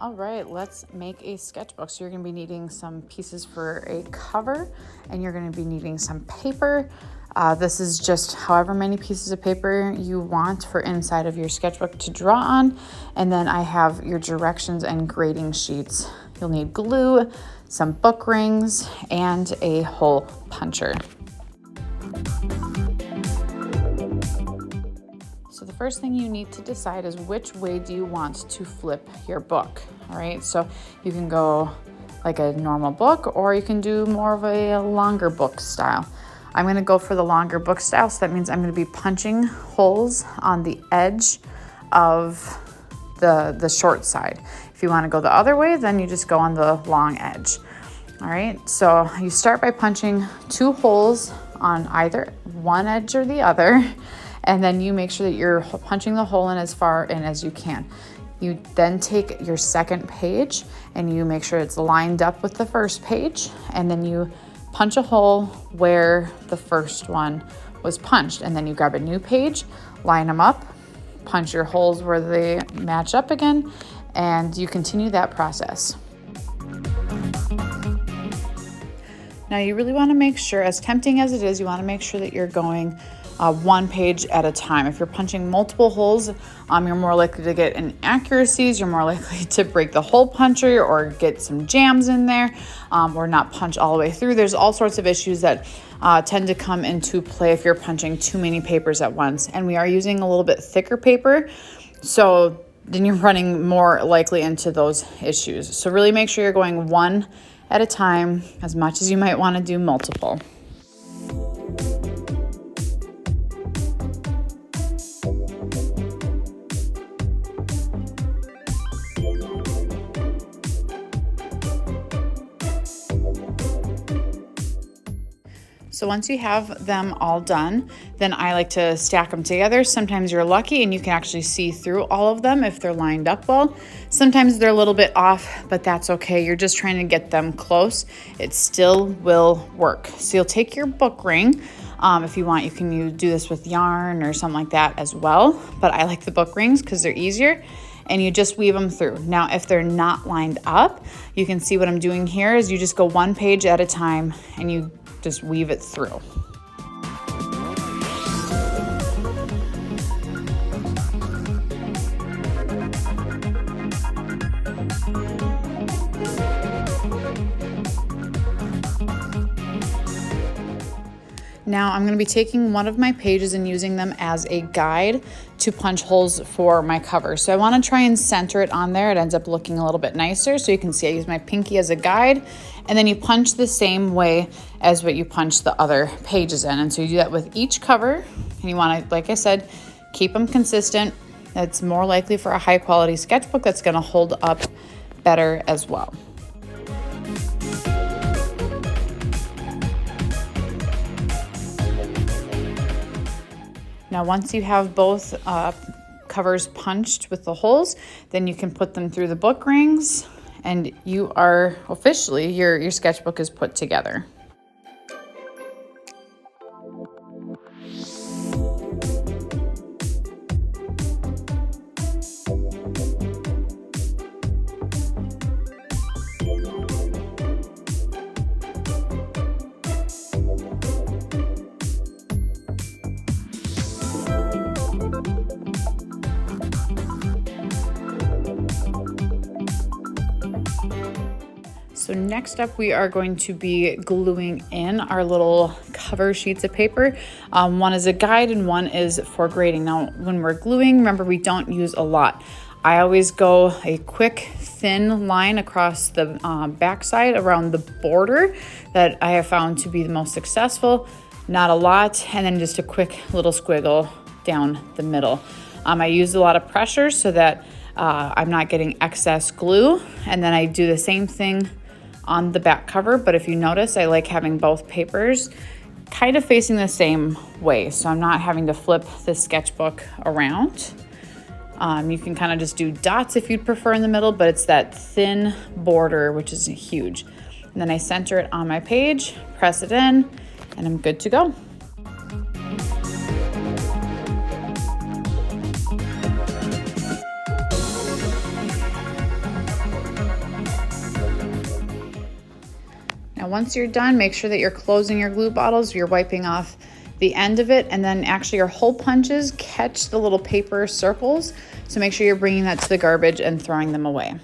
All right, let's make a sketchbook. So you're gonna be needing some pieces for a cover, and you're gonna be needing some paper. This is just however many pieces of paper you want for inside of your sketchbook to draw on. And then I have your directions and grading sheets. You'll need glue, some book rings, and a hole puncher. So the first thing you need to decide is which way do you want to flip your book, all right? So you can go like a normal book, or you can do more of a longer book style. I'm gonna go for the longer book style, so that means I'm gonna be punching holes on the edge of the short side. If you wanna go the other way, then you just go on the long edge. All right, so you start by punching 2 holes on either one edge or the other. And then you make sure that you're punching the hole in as far in as you can. You then take your second page and you make sure it's lined up with the first page, and then you punch a hole where the first one was punched. And then you grab a new page, line them up, punch your holes where they match up again, and you continue that process. Now you really want to make sure, as tempting as it is, you want to make sure that you're going one page at a time. If you're punching multiple holes, you're more likely to get inaccuracies. You're more likely to break the hole puncher or get some jams in there, or not punch all the way through. There's all sorts of issues that tend to come into play if you're punching too many papers at once. And we are using a little bit thicker paper, so then you're running more likely into those issues. So really make sure you're going one at a time, as much as you might want to do multiple. So once you have them all done, then I like to stack them together. Sometimes you're lucky and you can actually see through all of them if they're lined up well. Sometimes they're a little bit off, but that's okay. You're just trying to get them close. It still will work. So you'll take your book ring. If you want, you can do this with yarn or something like that as well. But I like the book rings because they're easier. And you just weave them through. Now, if they're not lined up, you can see what I'm doing here is you just go one page at a time and you just weave it through. Now I'm going to be taking one of my pages and using them as a guide to punch holes for my cover. So I want to try and center it on there. It ends up looking a little bit nicer. So you can see I use my pinky as a guide, and then you punch the same way as what you punch the other pages in. And so you do that with each cover, and you want to, like I said, keep them consistent. That's more likely for a high quality sketchbook that's going to hold up better as well. Now, once you have both covers punched with the holes, then you can put them through the book rings, and you are officially, your sketchbook is put together. So next up, we are going to be gluing in our little cover sheets of paper. One is a guide and one is for grading. Now, when we're gluing, remember, we don't use a lot. I always go a quick thin line across the backside around the border that I have found to be the most successful. Not a lot, and then just a quick little squiggle down the middle. I use a lot of pressure so that I'm not getting excess glue, and then I do the same thing on the back cover. But if you notice, I like having both papers kind of facing the same way, so I'm not having to flip the sketchbook around. You can kind of just do dots if you'd prefer in the middle, but it's that thin border, which is huge. And then I center it on my page, press it in, and I'm good to go. Now once you're done, make sure that you're closing your glue bottles, you're wiping off the end of it, and then actually your hole punches catch the little paper circles. So make sure you're bringing that to the garbage and throwing them away.